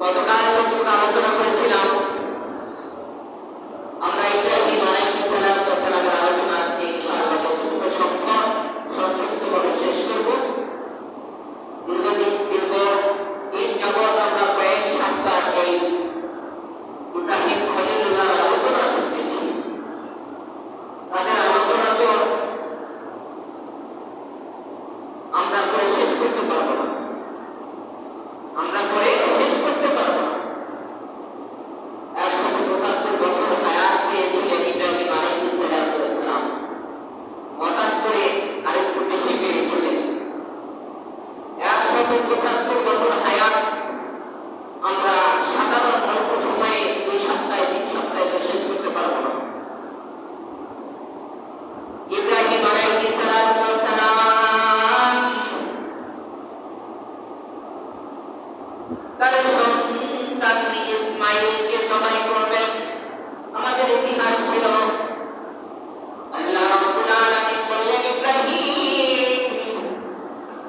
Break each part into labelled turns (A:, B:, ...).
A: গতকাল যতটুকু আলোচনা করেছিলাম আমরা ইব্রাহিম আলাইহিস সালামের আলোচনা আজকে ইনশাআল্লাহ যতটুকু সম্ভব সংক্ষিপ্তভাবে শেষ করব। দীর্ঘদিন যাবৎ আমরা কয়েক সপ্তাহ এই ইব্রাহিম খলিলুল্লাহর আলোচনা শুনতেছি। তাদের আলোচনা তো আমরা করে শেষ করতে পারবো না, আমরা করে শেষ করতে পারবো না। 175 বছর হায়াত পেয়েছিলেন ইব্রাহিম আলাইহিস সালাম, হঠাৎ করে আরেকটু বেশি পেয়েছিলেন। 175 বছর হায়াত আমরা সাধারণ অল্প সময়ে 2 সপ্তাহে 3 সপ্তাহে তো শেষ করতে পারবো না। ইব্রাহিম আলাইহিস সালাম তার সন্তান ইসমাঈলকে জবাই করবেন। আমাদের ইতিহাস ছিল, আল্লাহ রাব্বুল আলামিন বললেন, ইব্রাহিম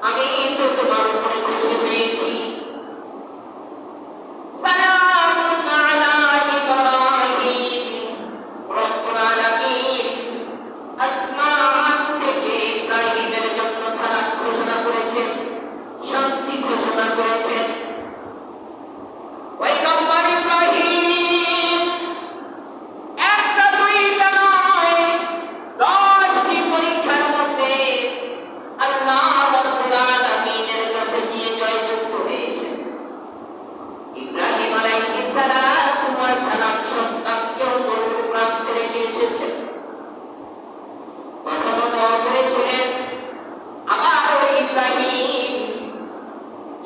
A: আমি তো তোমার উপরে খুশি হয়েছি, সালামুন আলা ইব্রাহিম। রব্বুল আলামিন আসমান থেকে ইব্রাহিমের জন্য সালাম ঘোষণা করেছেন, শান্তি ঘোষণা করেছেন। পয়গম্বর ইব্রাহিম একটা দুইটা নয় 10টি পরীক্ষার মধ্যে আল্লাহ রাব্বুল আলামিনের কাছে গিয়ে জয়যুক্ত হয়েছে। ইব্রাহিম আলাইহিস সালাম সন্তানকেও গরুর প্রান্ত রেখে এসেছেন, কখনো দোয়া করেছিলেন। আবার ওই ইব্রাহিম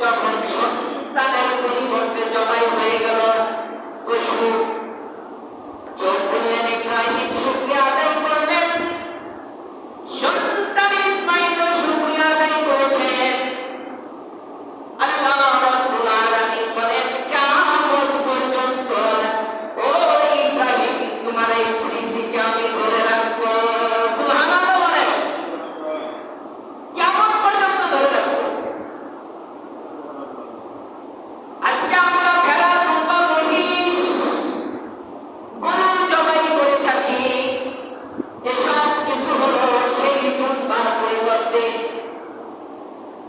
A: যখন সন্তানের পরিবর্তে জবাই হয়ে গেল পশু, চোখ খুললেন, ইব্রাহিম শুকরিয়া আদায় করলেন, সন্তান ইসমাঈলও শুকরিয়া আদায় করেছেন। আল্লাহ রাব্বুল আলামিন বলেন, কিয়ামত পর্যন্ত ও ইব্রাহিম তোমার এই স্মৃতিকে আমি ধরে রাখবো। সুবহানাল্লাহ বলেন, কিয়ামত পর্যন্ত ধরে রাখবো। আজকে আমরা ভেড়া, দুম্বা, মহিষ, গরু জবাই করে থাকি। এসব কিছু হলো সেই দুম্বার পরিবর্তে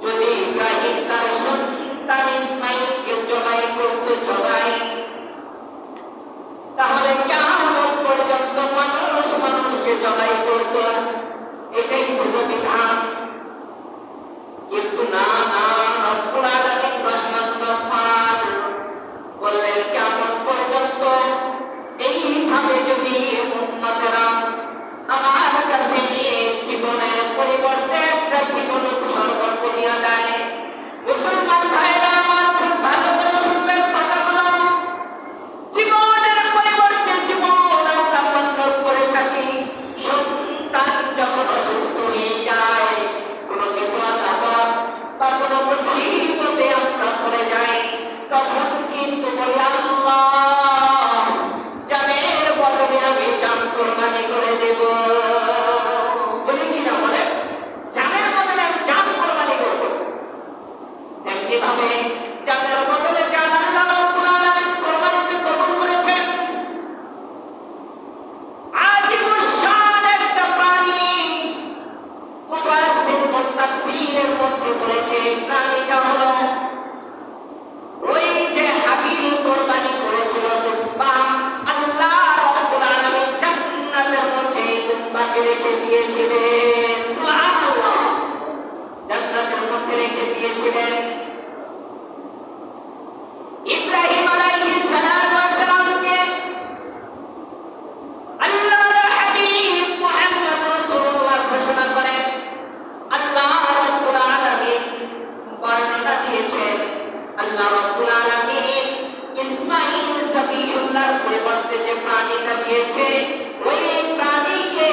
A: যদি ইব্রাহিম তার সন্তান ইসমাঈলকে জবাই করতে চায়, তাহলে কিয়ামত পর্যন্ত মানুষ মানুষকে জবাই করত, এটাই ছিল বিধান। কিন্তু না, রব্বুল আলামিন রহমান গফফার বললেন, কিয়ামত পর্যন্ত এইভাবে যদি উম্মতেরা আমার কাছে জীবনের পরিবর্তে একটা জীবন উৎসর্গ করিয়া দেয়। মুসলমান ভাইরা আমার খুব ভালো করে শুনবেন কথাগুলো। জীবনের পরিবর্তে জীবন আমরা বন্ধন করে থাকি। সন্তান যখন অসুস্থ হয়ে যায়, কোনো বিপদ আপদ বা কোনো মুসিবতে আমরা পড়ে যাই, তখন কিন্তু বলি, আল্লাহ জানের বদলে আমি জান কোরবানি করে দেব। বলি কি না বলে, জানের বদলে আমি জান কোরবানি করব। একইভাবে জানের বদলে জান আল্লাহ রাব্বুল আলামিন কোরবানিতে কবুল করেছেন। আজিমুশ শান একটা প্রাণী, মুফাসসির তাফসীরের মধ্যে বলেছে প্রাণীটা হলো ওই যে হাবিল কোরবানি করেছিল দুম্বা। আল্লাহ রাব্বুল আলামিন জান্নাতের মধ্যে দুম্বাকে রেখে দিয়েছিলেন। সুবহানাল্লাহ, জান্নাতের মধ্যে রেখে দিয়েছিলেন। ইব্রাহিম আলাইহিস সালামকে আল্লাহর হাবিব মুহাম্মদ রাসূলুল্লাহ ঘোষণা করেন। আল্লাহ রাব্বুল আলামিন বর্ণনা দিয়েছেন, আল্লাহ রাব্বুল আলামিন ইসমাঈল যাবিহুল্লাহর পরিবর্তে যে প্রাণীটা দিয়েছে, ওই প্রাণীকে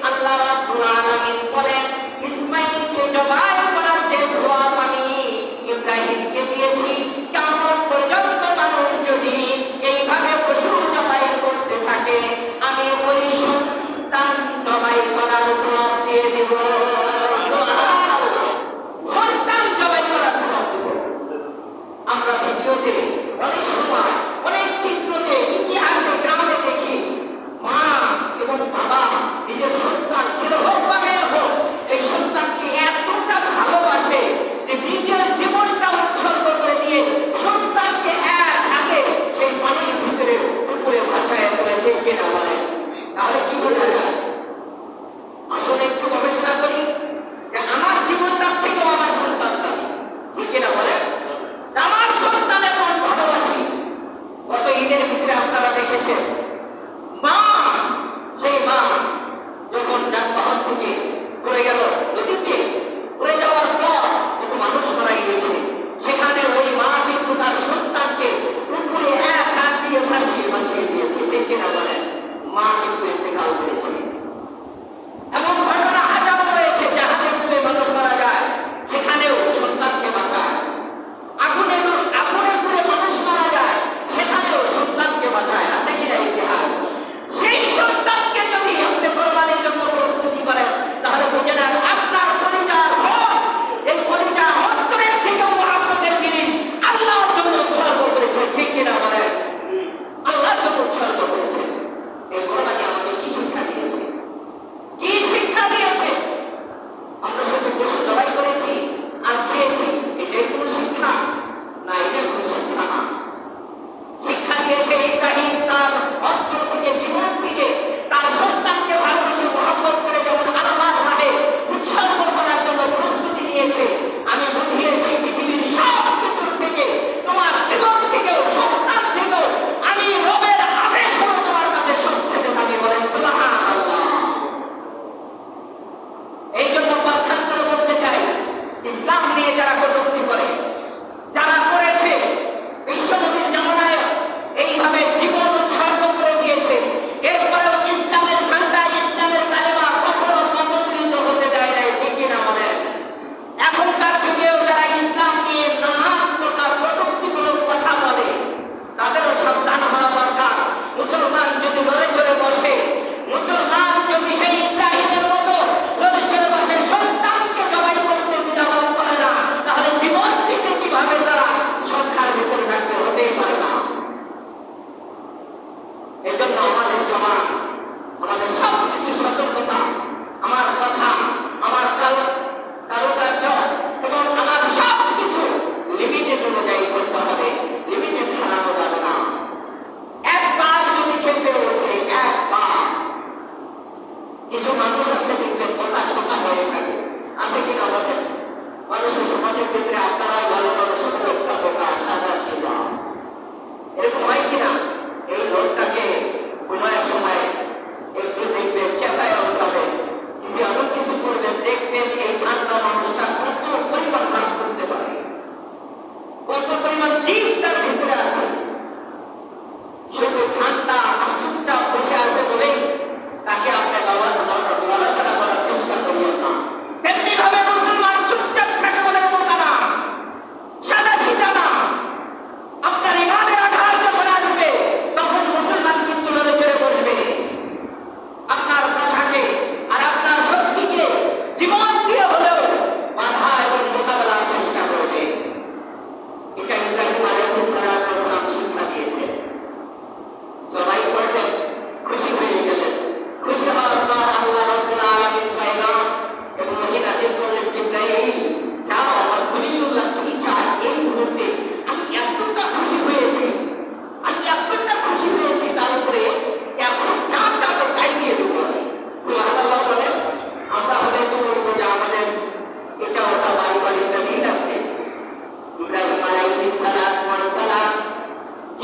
A: আল্লাহ রাব্বুল আলামিন বলেন, ইসমাঈলকে জবাই করার যে সওয়াব আমি ইব্রাহিমকে দিয়েছি, কিয়ামত পর্যন্ত মানুষ যদি এইভাবে পশু জবাই করতে থাকে, আমি ওই সন্তান জবাই করার সওয়াব দিয়ে দিব। সুবহানাল্লাহ, সন্তান জবাই করার সওয়াব দিব। আমরা ভিডিওতে অনেক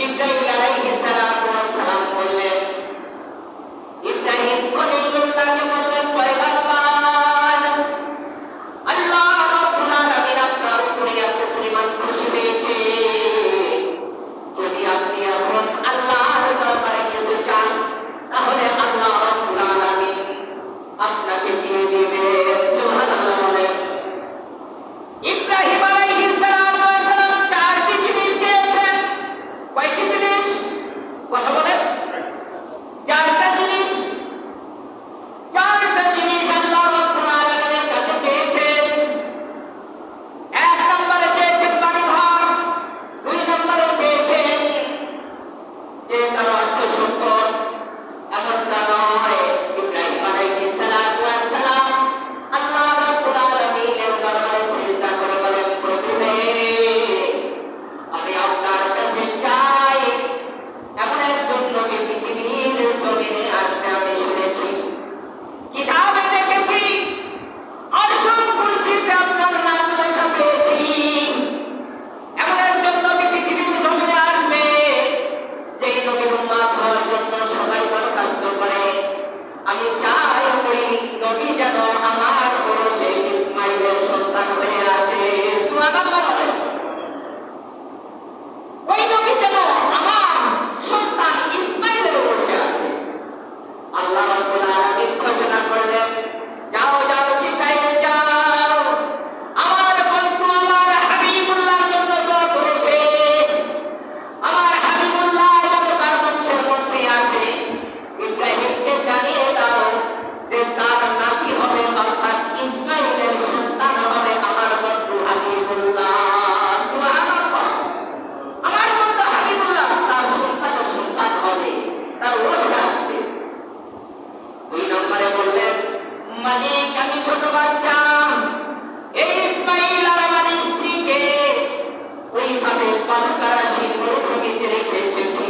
A: জিবরাইল আলাইহিস সালাতু ওয়াস সালাম বললেন, ইব্রাহিম খলিলুল্লাহকে বললেন, পয়গম্বর, আল্লাহ রাব্বুল আলামিন আপনার উপরে এত পরিমাণ খুশি হয়েছে, যদি আপনি এখন আল্লাহর দরবারে কিছু চান তাহলে আল্লাহ রাব্বুল আলামিন আপনাকে দিয়ে দিবেন। সুবহানাল্লাহ বলেন। ইব্রাহিম আলাইহিস সালাতু ওয়াস সালাম চারটি জিনিস চেয়েছেন। কয়টি জিনিস? কথা বলেন। চারটা জিনিস। চারটা জিনিস আল্লাহ রাব্বুল আলামিনের কাছে চেয়েছেন। এক নম্বরে চেয়েছেন বাড়িঘর, দুই নম্বরে চেয়েছেন যে তার অর্থ সম্পদ। এমনটা নয়, ইব্রাহিম আলাইহিস সালাতু ওয়াস সালাম আল্লাহ রাব্বুল আলামিনের দরবারে সিজদা করে বলেন, প্রভু হে, আমি আপনার কাছে চাই এমন একজন নবী পৃথিবীর জমিনে আসবে। আমি শুনেছি, কিতাবে দেখেছি, আরশুল কুরসিতে আপনার নাম লেখা পেয়েছি। এমন একজন নবী পৃথিবীর জমিনে আসবে, যেই নবীর উম্মত হওয়ার জন্য সবাই দরখাস্ত করে। আমি চাই ওই নবী যেন আমার বড় সেই ইসমাইলের সন্তান হয়ে আসে। সুবহানাল্লাহ বলেন। ওই নবী যেন আমার সন্তান ইসমাইলের বসে আসে। আল্লাহ রাব্বুল আলামিন ঘোষণা করলেন, যাও যাও জিবরাইল যাও, আমার বন্ধু আমার হাবিবুল্লাহর জন্য দোয়া করেছে। আমার হাবিবুল্লাহ যেন তার বংশের মধ্যে আসে। ইব্রাহিমকে জানিয়ে দাও যে তার নাতি হবে, অর্থাৎ ইসমাইলের সন্তান হবে আমার বন্ধু হাবিবুল্লাহ। সুবহানাল্লাহ। আমার বন্ধু হাবিবুল্লাহ তার সন্তান হবে, তার ওরস আসবে। দুই নম্বরে বললেন, মালিক, আমি ছোট বাচ্চা, এই ইসমাইল আর আমার স্ত্রীকে ওইভাবে বালুকারাশি মরুভূমিতে রেখে এসেছি।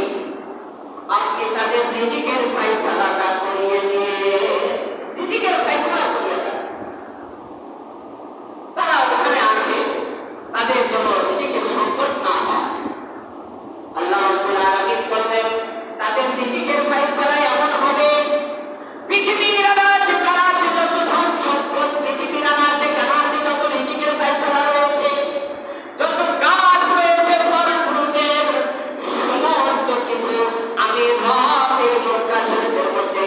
A: আপনি তাদের রিজিকের ফয়সালাটা করিয়ে দিয়ে, রিজিকের ফয়সালা করিয়ে দেন। তারা ওখানে আছে, তাদের জন্য রিজিকের সংকট না হয়। আল্লাহ রাব্বুল আলামিন বললেন, তাদের রিজিকের ফয়সালা এমন হবে, পৃথিবীর আনাচে কানাচে যত ধন সম্পদ, পৃথিবীর আনাচে কানাচে যত রিজিকের ফয়সালা রয়েছে, যত গাছ রয়েছে ফল ফ্রুটের, সমস্ত কিছু আমি রবের মক্কা শরীফের মধ্যে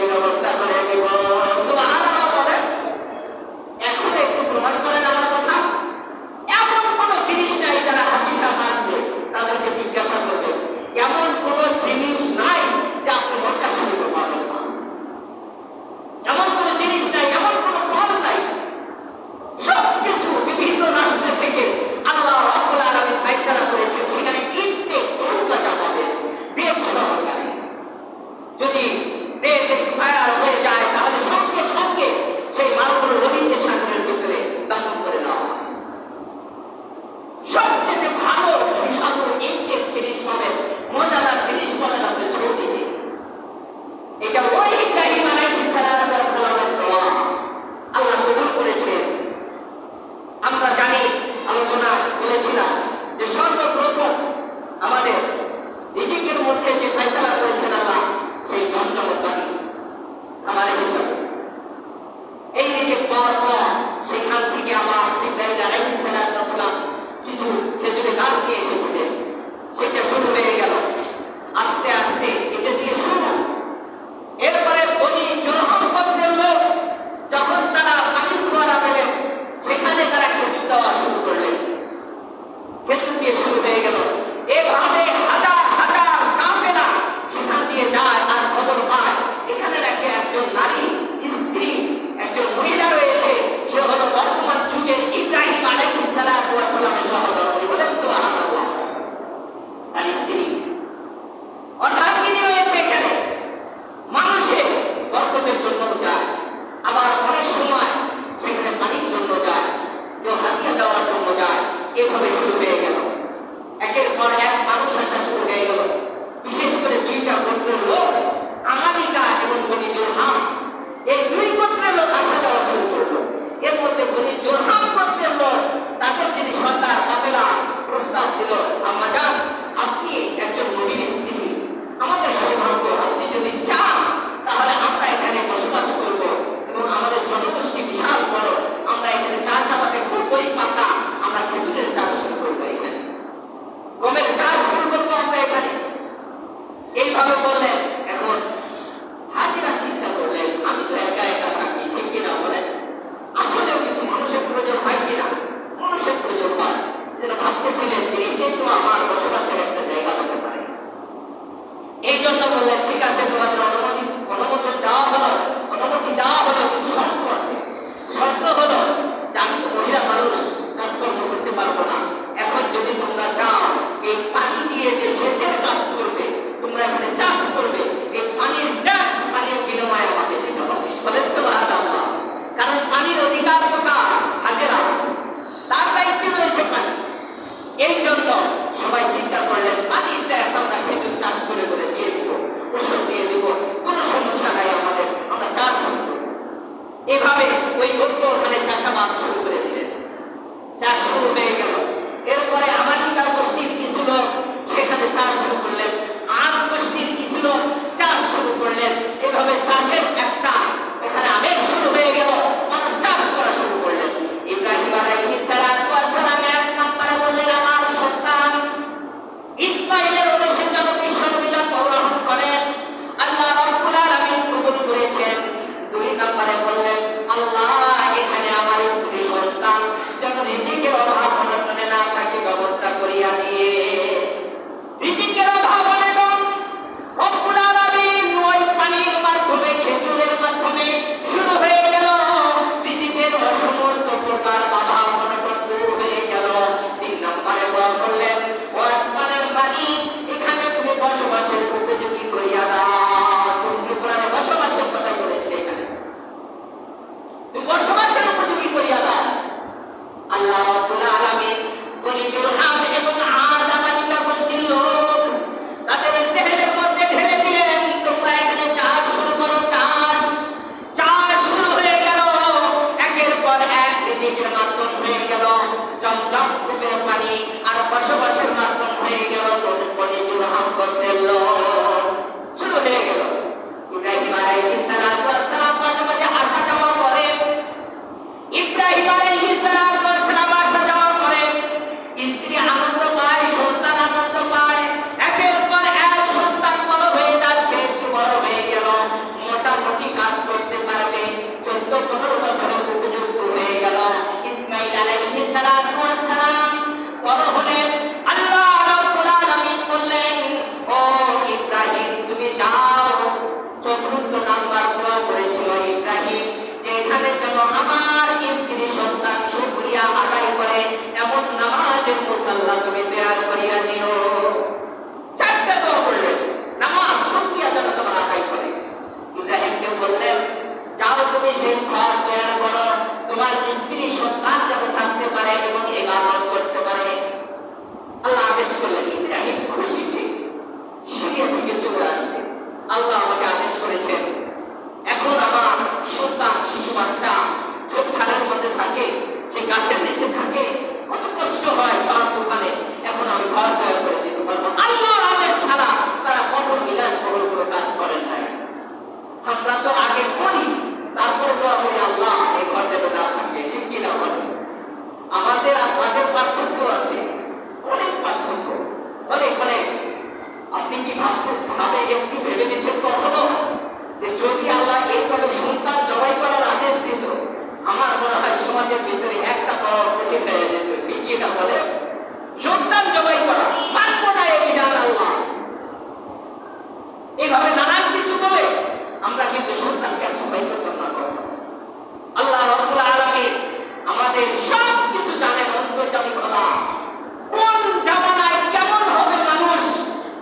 A: ভাবে একটু ভেবে নিচ্ছেন কখনো যে যদি আল্লাহ এইভাবে সন্তান জবাই করার আদেশ দিত, আমার মনে হয় সমাজের ভিতরে একটা পাওয়া কঠিন হয়ে যেত। ঠিক কি না বলে? সন্তান জবাই করা মানব না, এই বিধান আল্লাহ এইভাবে নানান কিছু বলে আমরা কিন্তু সন্তানকে জবাই করতাম না। আল্লাহ রাব্বুল আলামিন আমাদের সব কিছু জানেন, অন্তর্যামী খোদা। কোন জামানায় কেমন হবে মানুষ,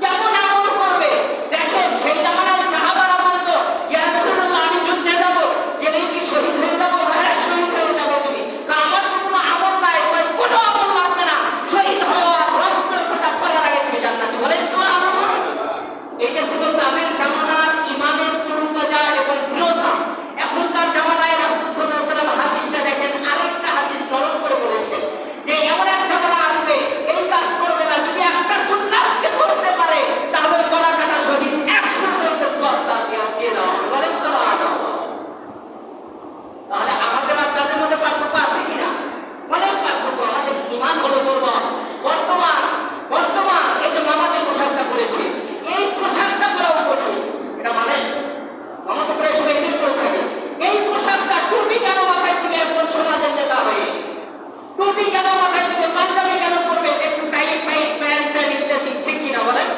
A: কেমন আমল করবে, দেখেন সেই জামানায় সাহাবারা বলতো, ইয়া রাসূলুল্লাহ আমি যুদ্ধে যাব, গেলেই কি শহীদ হয়ে যাব? হ্যাঁ শহীদ হয়ে যাবে তুমি। আমার তো কোনো আমল নাই, কোনো আমল লাগবে না, শহীদ হওয়া রক্ত ফোঁটা করার আগে তুমি জান্নাতে। বলেন সুবহানাল্লাহ। এইটা ছিল তাদের জামানার ইমানের তরুণতা এবং দৃঢ়তা। এখনকার জামানায় রাসূল সাল্লাল্লাহু আলাইহি ওয়াসাল্লাম হাদিসটা দেখেন, আরেকটা হাদিস নরম করে বলেছেন যে এমন এক জামানা আসবে এই কাজ করবে না, যদি একটা সুন্নাতকে করতে পারে তাহলে গলা কাটা শহীদ 100 শহীদের সওয়াব তার দিয়ে দেওয়া হবে। বলেন সুবহানাল্লাহ। তাহলে আমাদের আর তাদের মধ্যে পার্থক্য আছে কিনা? অনেক পার্থক্য। আমাদের ঈমান হলো দুর্বল। বর্তমান এই যে মামা যে পোশাকটা করেছে, এই পোশাকটা করাও কঠিন। এটা মানে মামা তো প্রায় সবাই এটাই করে থাকে। এই পোশাকটা, টুপি কেন মাথায় দিবে একজন সমাজের নেতা হয়ে? টুপি কেন মাথায় দিবে? পাঞ্জাবি কেন করবে? একটু টাইট ফাইট প্যান্ট ইত্যাদি। ঠিক কিনা বলেন?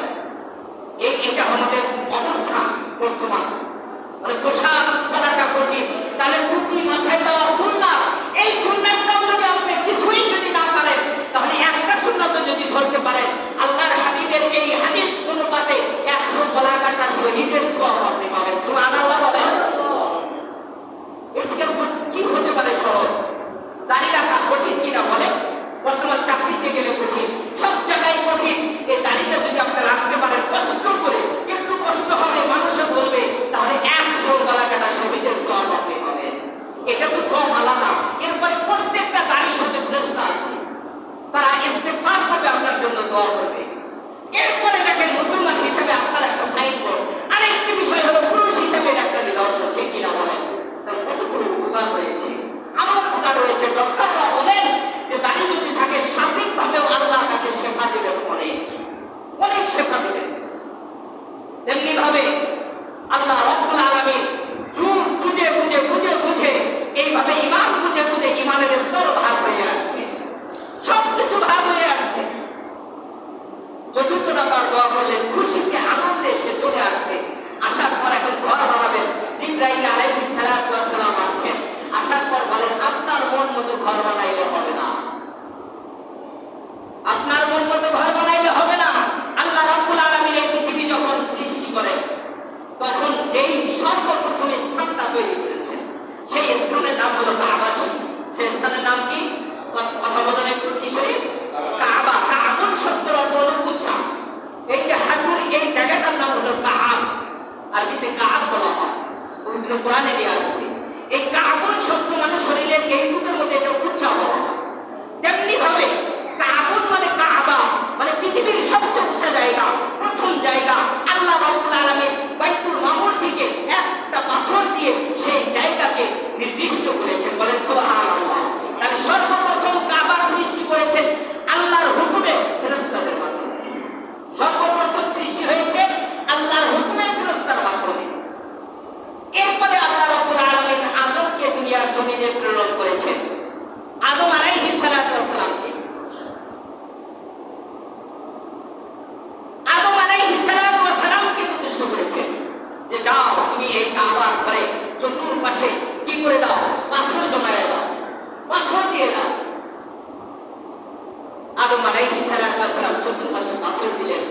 A: এটা আমাদের অবস্থা বর্তমান। মানে পোশাক করাটা কঠিন। তাহলে টুপি মাথায় দেওয়া সুন্নাত, এই সুন্নাতটাও যদি আপনি কিছুই যদি না পারেন, তাহলে একটা সুন্নাত যদি ধরতে পারেন, আল্লাহর হাবিবের এই হাদিস অনুপাতে 100 গলা কাটা শহীদের সওয়াব আপনি পাবেন। সুবহানাল্লাহ বলেন। এর থেকে কি হতে পারে সহজ? দাড়ি রাখা কঠিন কিনা বলেন? বর্তমান চাকরিতে গেলে কঠিন, সব জায়গায় কঠিন। এই দাড়িটা যদি আপনি রাখতে পারেন কষ্ট করে, একটু কষ্ট হবে, মানুষে বলবে, তাহলে 100 গলা কাটা শহীদের সওয়াব আপনি পাবেন। এটা তো সওয়াব আলাদা। এরপরে প্রত্যেকটা দাড়ির সাথে ফেরেশতা আছে, তারা ইস্তেগফার করবে, আপনার জন্য দোয়া করবে। এরপরে দেখেন মুসলমান হিসেবে আপনার একটা সাইনবোর্ড, আরেকটি বিষয় হলো পুরুষ হিসেবে একটা নিদর্শন। ঠিক কিনা বলেন? তার কতগুলো উপকার রয়েছে, আমার উপকার রয়েছে। ডক্টররা বলেন যে দাড়ি যদি থাকে শারীরিকভাবেও আল্লাহ তাকে শেফা দিবেন, অনেক শেফা দিবেন। তেমনি ভাবে আল্লাহ রাব্বুল আলামিন যুগ বুঝে এইভাবে ঈমান বুঝে ঈমানের স্তর ভাগ হয়ে আসছে, সবকিছু ভাগ হয়ে আসছে। চতুর্থ নাম্বার দোয়া করলেন, খুশিতে আনন্দে সে চলে আসছে। আসার পর এখন ঘর বানাবেন। জিবরাইল আলাইহিস সালাতু ওয়াস সালাম আসছেন। আসার পর বলেন, আপনার মন মতো ঘর বানাইলে হবে না, আপনার মন মতো ঘর বানাইলে হবে না। আল্লাহ রাব্বুল আলামিন এই পৃথিবী যখন সৃষ্টি করেন, তখন যেই সর্বপ্রথম স্থানটা তৈরি করেছেন, সেই স্থানের নাম হলো কাবা শরীফ। সেই স্থানের নাম কি? কথা বলেন একটু। কি শরীফ? কাবা। কাবুল শব্দের অর্থ হলো উচ্চা। এই যে হাঁটুর এই জায়গাটার নাম হলো কাব, আরবিতে কাব বলা হয়, পবিত্র কোরআনে নিয়ে আসছে। এই কাবুল শব্দ মানে শরীরের এইটুকুর মধ্যে এটা উচ্চা হওয়া। তেমনি ভাবে কাবুল মানে কাবা, মানে পৃথিবীর সবচেয়ে উঁচা জায়গা, প্রথম জায়গা। আল্লাহ রাব্বুল আলামিন বাইতুল মামুর থেকে একটা পাথর দিয়ে সেই জায়গাকে নির্দিষ্ট করেছেন। বলেন সুবহানাল্লাহ। তাহলে সর্বপ্রথম কাবা সৃষ্টি করেছেন আল্লাহর হুকুমে, ফেরেশতাদের মাধ্যমে। সর্বপ্রথম সৃষ্টি হয়েছে আল্লাহর হুকুমে, ফেরেশতার মাধ্যমে। এরপরে আল্লাহ রাব্বুল আলামিন আদমকে দুনিয়ার জমিনে প্রেরণ করেছেন। আদম আলাইহিস সালাতু ওয়াস সালামকে নির্দিষ্ট করেছেন যে যাও তুমি এই কাবার ঘরে চতুর্পাশে কি করে দাও? পাথর জমায়ে দাও, পাথর দিয়ে দাও। আদম আলাইহিস সালাতু ওয়াস সালাম চতুর্পাশে পাথর দিলেন,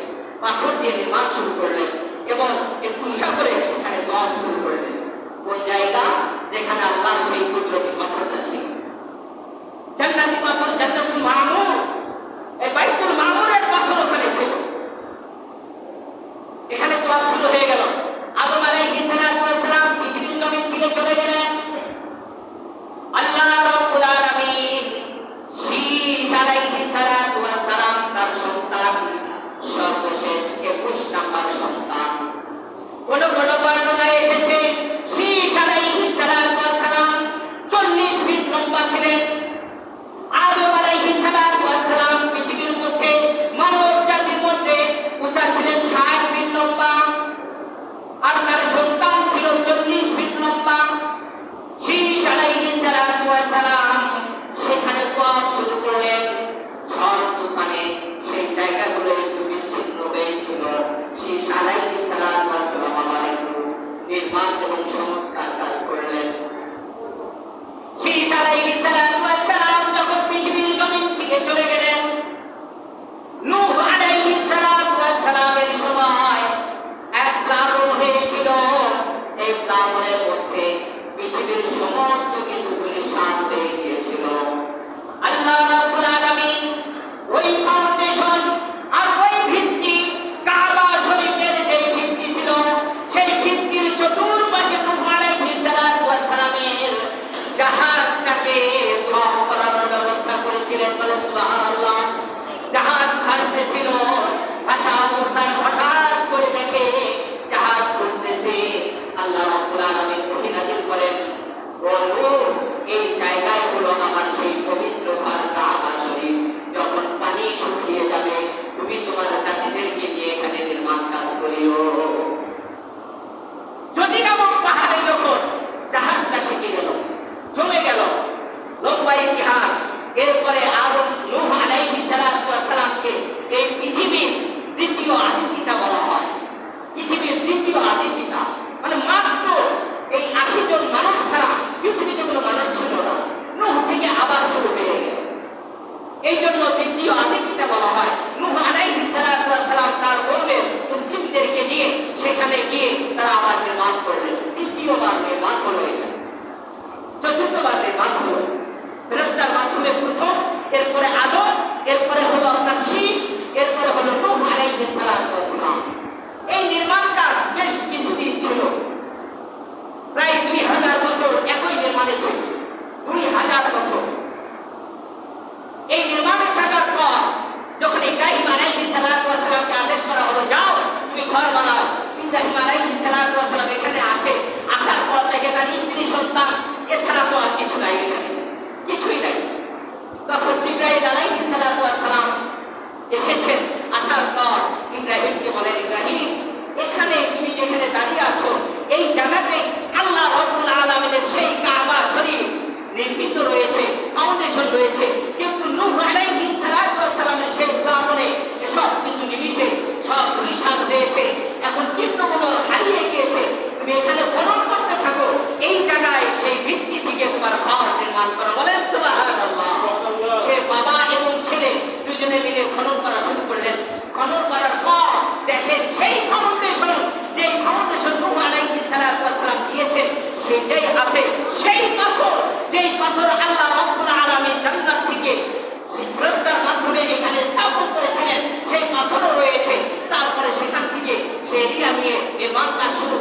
A: পাথর দিয়ে নির্মাণ শুরু করলেন এবং একটু উঁচা করে সেখানে দোয়া শুরু করলেন। কোন জায়গা? যেখানে আল্লাহর সেই কুদরতি পাথরটা ছিল, জান্নাতি পাথর, জান্নাতুল মামুর। এই বাইতুল মামুরের পাথর ওখানে ছিল। এখানে দোয়া শুরু হয়ে গেল। আদম আলাইহিস সালাতু ওয়াস সালাম পৃথিবীর জমিন থেকে চলে গেলেন। আল্লাহ রাব্বুল আলামিন শীশ আলাইহিস সালাতু ওয়াস সালাম তার সন্তান, সর্বশেষ 21 নাম্বার সন্তান। কোন বর্ণনায় এসেছে শীশ আলাইহিস সালাতু ওয়াস সালাম 40 ফিট লম্বা ছিলেন। আদম আলাইহিস সালাতু ওয়াস সালাম পৃথিবীর মধ্যে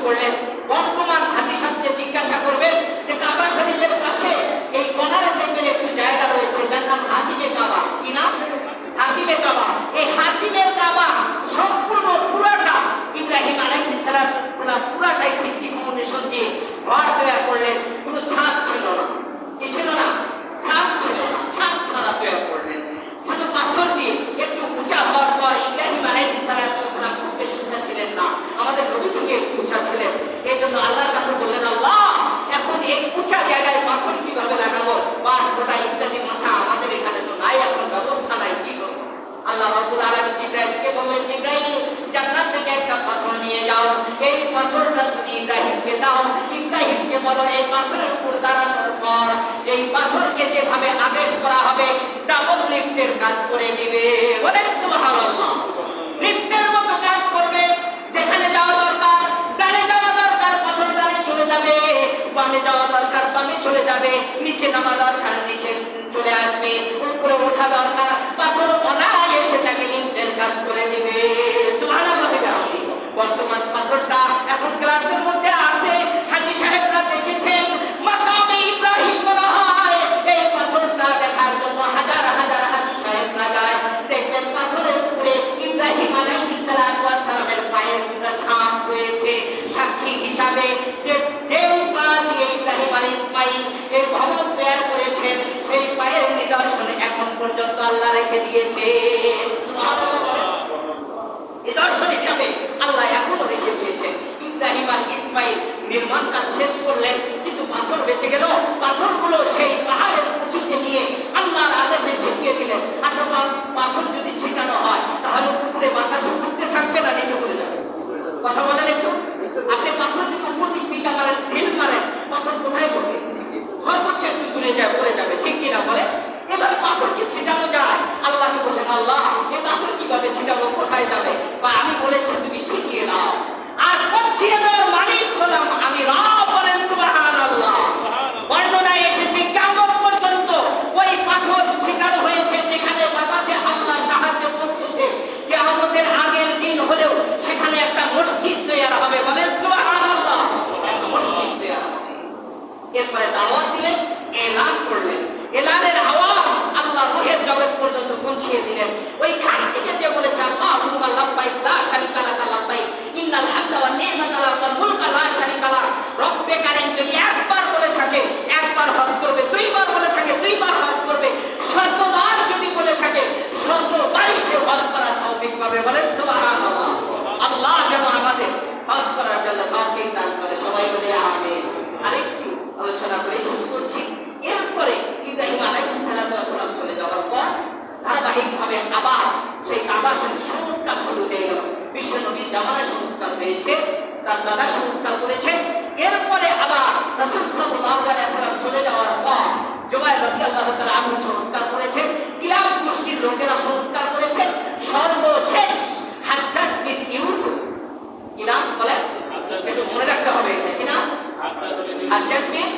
A: করলেন। বর্তমান হাজি সাহেবকে জিজ্ঞাসা করবেন যে কাবা শরীফের পাশে এই কোনারে দেখবেন একটু জায়গা রয়েছে যার নাম হাতিমে কাবা। কি নাম? হাতিমে কাবা। এই হাতিমের কাবা সম্পূর্ণ পুরাটা ইব্রাহিম আলাইহিস সালাম পুরাটাই ভিত্তি ফাউন্ডেশন দিয়ে ঘর তৈরি করলেন। কোনো ছাদ ছিল না, কি ছিল না? ছাদ ছিল না, ছাদ ছাড়া তৈরি করলেন শুধু পাথর দিয়ে। একটু উঁচা হওয়ার পর ইব্রাহিম আলাইহিস সালাম খুব বেশি উঁচা ছিলেন না, আমাদের নবী থেকে একটু উঁচা ছিলেন। এই জন্য আল্লাহর কাছে বললেন, আল্লাহ এখন এই উঁচা জায়গায় পাথর কিভাবে লাগাবো? বাঁশ খোটা ইত্যাদি মাছা আমাদের এখানে তো নাই, এখন ব্যবস্থা নাই, কি করবো? আল্লাহ রাব্বুল আলামিন জিবরাইলকে বললেন, জিবরাইল জান্নাত থেকে একটা পাথর নিয়ে যাও, এই পাথরটা তুমি ইব্রাহিমকে দাও। ইব্রাহিমকে বলো এই পাথরের উপর দাঁড়ানোর পর এই পাথরকে যেভাবে আদেশ করা হবে ডাবল লিফটের কাজ করে দিবে। বলেন সুবহানাল্লাহ। লিফটের মতো কাজ করবে, যেখানে যাওয়া দরকার ডানে যাওয়া দরকার পাথর ডানে চলে যাবে, বামে যাওয়া দরকার বামে চলে যাবে, নিচে নামা দরকার নিচে চলে আসবে, উপরে ওঠা দরকার পাথর অনায়াসে তাকে লিফটের কাজ করে দিবে। সুবহানাল্লাহ। বর্তমান পাথরটা এখন ক্লাসের মধ্যে আছে, হাজী সাহেবরা দেখেছেন মাকামে ইব্রাহিম বলা হয়। এই পাথরটা দেখার জন্য হাজার হাজার হাজী সাহেবরা যায়। দেখবেন পাথরের উপরে ইব্রাহিম আলাইহিস সালামের পায়ের দুটো ছাপ রয়েছে, সাক্ষী হিসাবে যে পা দিয়ে ইব্রাহিম আর ইসমাইল এই ভবন তৈরি করেছেন সেই পায়ের নিদর্শন এখন পর্যন্ত আল্লাহ রেখে দিয়েছে। সুবহানাল্লাহ। নিদর্শন হিসাবে আল্লাহ এখনো রেখে দিয়েছে। ইব্রাহিম আর ইসমাইল নির্মাণ কাজ শেষ করলেন, কিছু পাথর বেঁচে গেল, পাথরগুলো সেই পাহাড়ের উঁচুতে নিয়ে আল্লাহর আদেশে ছিটিয়ে দিলেন। আচ্ছা, পাথর যদি ছিটানো হয় তাহলে উপরে বাতাসে উঠতে থাকবে না নিচে পড়ে যাবে? কথা বলেন একটু। আপনি পাথর যদি উপর দিক পিটা মারেন, ঢিল মারেন, পাথর কোথায় পড়বে? সর্বোচ্চ একটু দূরে যায়, পড়ে যাবে, ঠিক কিনা বলে? এবার পাথর কি ছিটানো যায়? আল্লাহকে বললেন, আল্লাহ এই পাথর কিভাবে ছিটাবো, কোথায় যাবে? বা আমি বলেছি তুমি ছিটিয়ে দাও। আর ছিটিয়ে দেওয়ার মালিক হলাম আমি রব। বলেন সুবহানাল্লাহ। বর্ণনায় এসেছে কিয়ামত পর্যন্ত ওই পাথর ছিটানো হয়েছে যেখানে বাতাসে আল্লাহ সাহায্য পৌঁছেছে। কিয়ামতের আগের দিন হলেও সেখানে একটা মসজিদ তৈরি হবে। বলেন সুবহানাল্লাহ। মসজিদ তৈরি হবে। এরপরে দাওয়াত দিলেন, এলান করলেন। এলানের আওয়াজ আল্লাহ রূহের জগৎ পর্যন্ত পৌঁছিয়ে দিলেন। ওইখান থেকে যে বলেছে আল্লাহুম্মা লাব্বাইক লা শারীকা লাকা লাব্বাইক ইন্নাল হামদা ওয়ান নি'মাতা লাকা ওয়াল মুলকা লা শারীকা লাক। রব্বে কারীম যদি একবার বলে থাকে একবার হজ করবে, দুইবার বলে থাকে দুইবার হজ করবে, শতবার যদি বলে থাকে শতবারই সে হজ করার তৌফিক পাবে। বলেন সুবহানাল্লাহ। আল্লাহ যেন আমাদের হজ করার জন্য তৌফিক দান করে। সবাই বলে আমিন। আরেকটু আলোচনা করে শেষ করছি। এরপরে ইব্রাহিম আলাইহিস সালাম চলে যাওয়ার পর ধারাবাহিকভাবে আবার সেই কাবা শরীফ সংস্কার শুরু হয়ে গেল। বিশ্ব নবীর জামানায় সংস্কার হয়েছে, তার দাদা সংস্কার করেছেন। এরপরে আবার রাসূল সাল্লাল্লাহু আলাইহি ওয়াসাল্লাম চলে যাওয়ার পর জুবাইর রাদিয়াল্লাহু তাআলা আনহু সংস্কার করেছেন, কিলাব গোষ্ঠীর লোকেরা সংস্কার করেছেন। সর্বশেষ হাজ্জাজ বিন ইউসুফ, কি নাম বলেন? একটু মনে রাখতে হবে, কি নাম? হাজ্জাজ বিন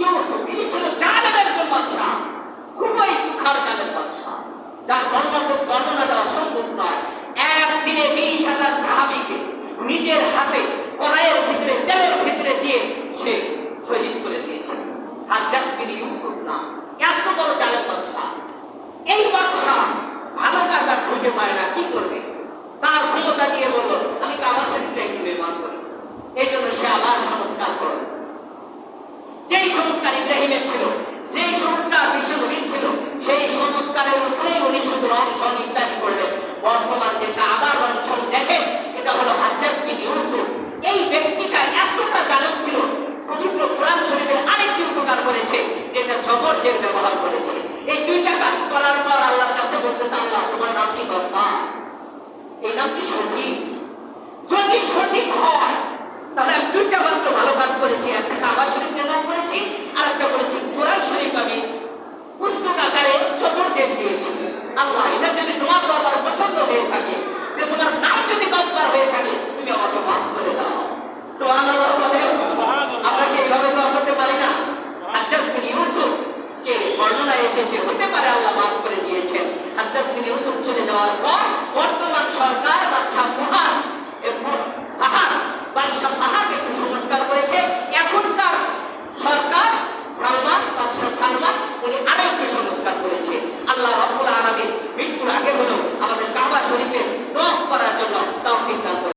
A: ইউসুফ। ইনি ছিল জালেম একজন বাদশা, খুবই কুখ্যাত জালেম বাদশা, যার বর্ণনা দেওয়া সম্ভব নয়। একদিনে 20,000 সাহাবীকে নিজের হাতে কড়াইয়ের ভিতরে তেলের ভিতরে দিয়ে সে শহীদ করে দিয়েছে। হাজ্জাজ বিন ইউসুফ না, এত বড় জালেম বাদশা। এই বাদশা ভালো কাজ আর খুঁজে পায় না, কি করবে? তার ক্ষমতা দিয়ে বলল আমি কাবা শরীফটা একটু নির্মাণ করি। এই জন্য সে আবার সংস্কার করল। যেই সংস্কার ইব্রাহিমের ছিল, যেই সংস্কার বিশ্ব নবীর ছিল, সেই সংস্কারের উপরেই উনি শুধু রংচং ইত্যাদি করলেন। বর্তমান যে কাবার রংচং দেখেন, এটা হলো হাজ্জাজ বিন ইউসুফ। এই ব্যক্তিটা এতটা জালেম ছিল, পবিত্র কোরআন শরীফের আরেকটি উপকার করেছে, যেটা জবরজের ব্যবহার করেছে। এই দুইটা কাজ করার পর আল্লাহর কাছে বলতেছে, আল্লাহ তোমার নাম কি? গফফার। এই নাম কি সঠিক? যদি সঠিক হয় তাহলে আমি দুইটা মাত্র ভালো কাজ করেছি, একটা কাবা শরীফ নির্মাণ করেছি আর একটা করেছি কোরআন শরীফ আমি পুস্তক আকারে জবরজের দিয়েছি। আল্লাহ এটা যদি তোমার দরবারে পছন্দ হয়ে থাকে, যে তোমার নাম যদি গফফার হয়ে থাকে, তুমি আমাকে মাফ করে দাও। সুবহানাল্লাহ। আমরা কি এইভাবে দোয়া করতে পারি না? হাজ্জাজ বিন ইউসুফ কে বর্ণনায় এসেছে, হতে পারে আল্লাহ মাফ করে দিয়েছেন। হাজ্জাজ বিন ইউসুফ চলে যাওয়ার পর বর্তমান সরকার বাদশা ফাহাদ বা শাফাআতে